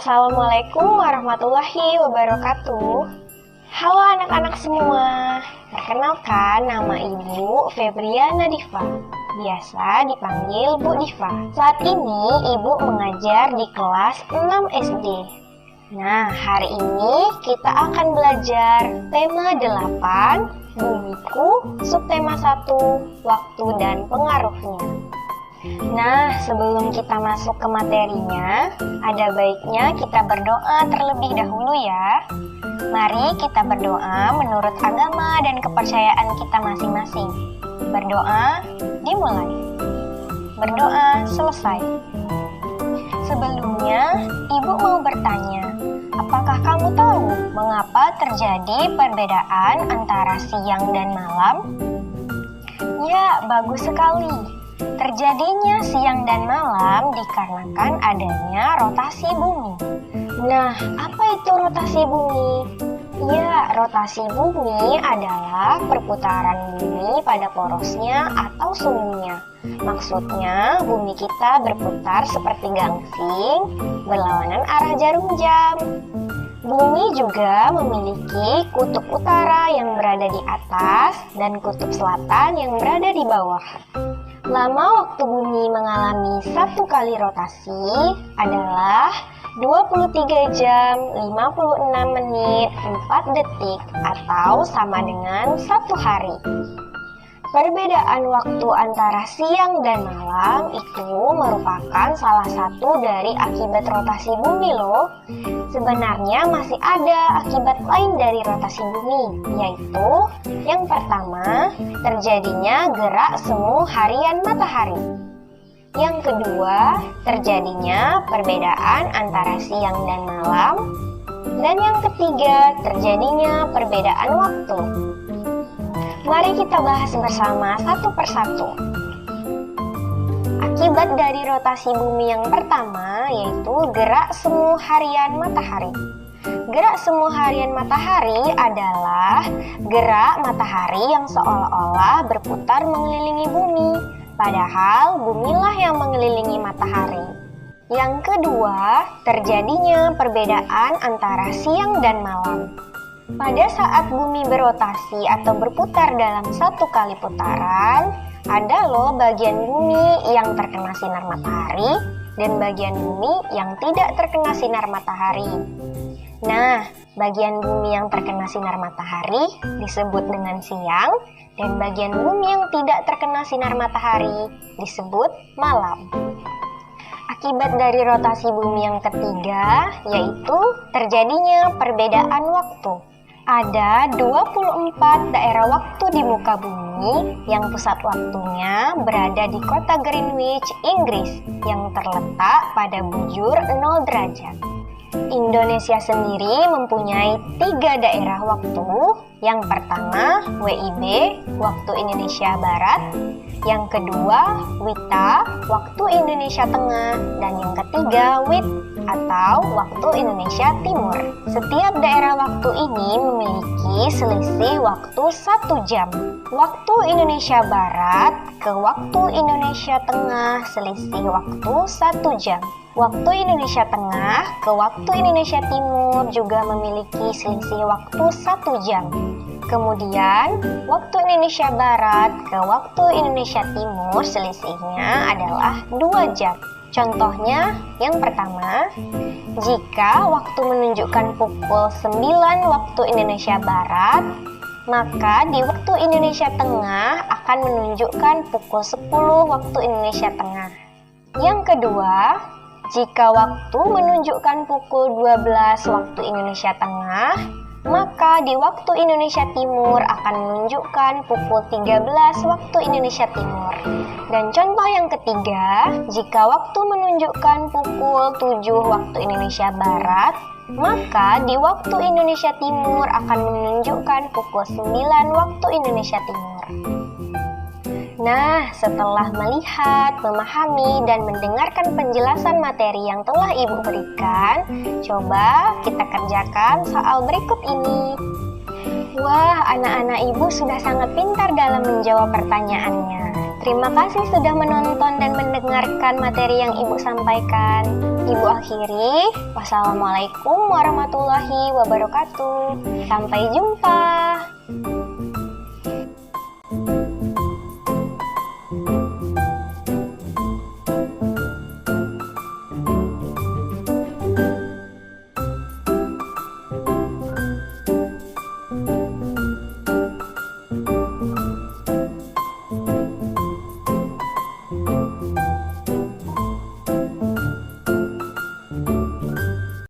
Assalamualaikum warahmatullahi wabarakatuh. Halo anak-anak semua. Perkenalkan, nama Ibu Febriana Diva. Biasa dipanggil Bu Diva. Saat ini Ibu mengajar di kelas 6 SD. Nah, hari ini kita akan belajar tema 8, Bumiku, subtema 1, waktu dan pengaruhnya. Nah, sebelum kita masuk ke materinya, ada baiknya kita berdoa terlebih dahulu ya. Mari kita berdoa menurut agama dan kepercayaan kita masing-masing. Berdoa dimulai. Berdoa selesai. Sebelumnya, Ibu mau bertanya, apakah kamu tahu mengapa terjadi perbedaan antara siang dan malam? Ya, bagus sekali. Terjadinya siang dan malam dikarenakan adanya rotasi bumi. Nah, apa itu rotasi bumi? Ya, rotasi bumi adalah perputaran bumi pada porosnya atau suhunya. Maksudnya, bumi kita berputar seperti gangsing, berlawanan arah jarum jam. Bumi juga memiliki kutub utara yang berada di atas dan kutub selatan yang berada di bawah. Lama waktu bumi mengalami satu kali rotasi adalah 23 jam, 56 menit, 4 detik atau sama dengan 1 hari. Perbedaan waktu antara siang dan malam itu merupakan salah satu dari akibat rotasi bumi loh. Sebenarnya masih ada akibat lain dari rotasi bumi, yaitu yang pertama, terjadinya gerak semu harian matahari. Yang kedua, terjadinya perbedaan antara siang dan malam. Dan yang ketiga, terjadinya perbedaan waktu. Mari kita bahas bersama satu persatu. Akibat dari rotasi bumi yang pertama yaitu gerak semu harian matahari. Gerak semu harian matahari adalah gerak matahari yang seolah-olah berputar mengelilingi bumi, padahal bumilah yang mengelilingi matahari. Yang kedua, terjadinya perbedaan antara siang dan malam. Pada saat bumi berotasi atau berputar dalam satu kali putaran, ada loh bagian bumi yang terkena sinar matahari dan bagian bumi yang tidak terkena sinar matahari. Nah, bagian bumi yang terkena sinar matahari disebut dengan siang dan bagian bumi yang tidak terkena sinar matahari disebut malam. Akibat dari rotasi bumi yang ketiga yaitu terjadinya perbedaan waktu. Ada 24 daerah waktu di muka bumi yang pusat waktunya berada di kota Greenwich, Inggris yang terletak pada bujur 0 derajat. Indonesia sendiri mempunyai 3 daerah waktu. Yang pertama, WIB, waktu Indonesia Barat. Yang kedua, WITA, waktu Indonesia Tengah. Dan yang ketiga, WIT, atau waktu Indonesia Timur. Setiap daerah waktu ini memiliki selisih waktu 1 jam. Waktu Indonesia Barat ke waktu Indonesia Tengah selisih waktu 1 jam. Waktu Indonesia Tengah ke waktu Indonesia Timur juga memiliki selisih waktu 1 jam. Kemudian, waktu Indonesia Barat ke waktu Indonesia Timur selisihnya adalah 2 jam. Contohnya, yang pertama, jika waktu menunjukkan pukul 9 waktu Indonesia Barat, maka di waktu Indonesia Tengah akan menunjukkan pukul 10 waktu Indonesia Tengah. Yang kedua, jika waktu menunjukkan pukul 12 waktu Indonesia Tengah, maka di waktu Indonesia Timur akan menunjukkan pukul 13 waktu Indonesia Timur. Dan contoh yang ketiga, jika waktu menunjukkan pukul 7 waktu Indonesia Barat, maka di waktu Indonesia Timur akan menunjukkan pukul 9 waktu Indonesia Timur. Nah, setelah melihat, memahami, dan mendengarkan penjelasan materi yang telah Ibu berikan, coba kita kerjakan soal berikut ini. Wah, anak-anak Ibu sudah sangat pintar dalam menjawab pertanyaannya. Terima kasih sudah menonton dan mendengarkan materi yang Ibu sampaikan. Ibu akhiri, wassalamualaikum warahmatullahi wabarakatuh. Sampai jumpa.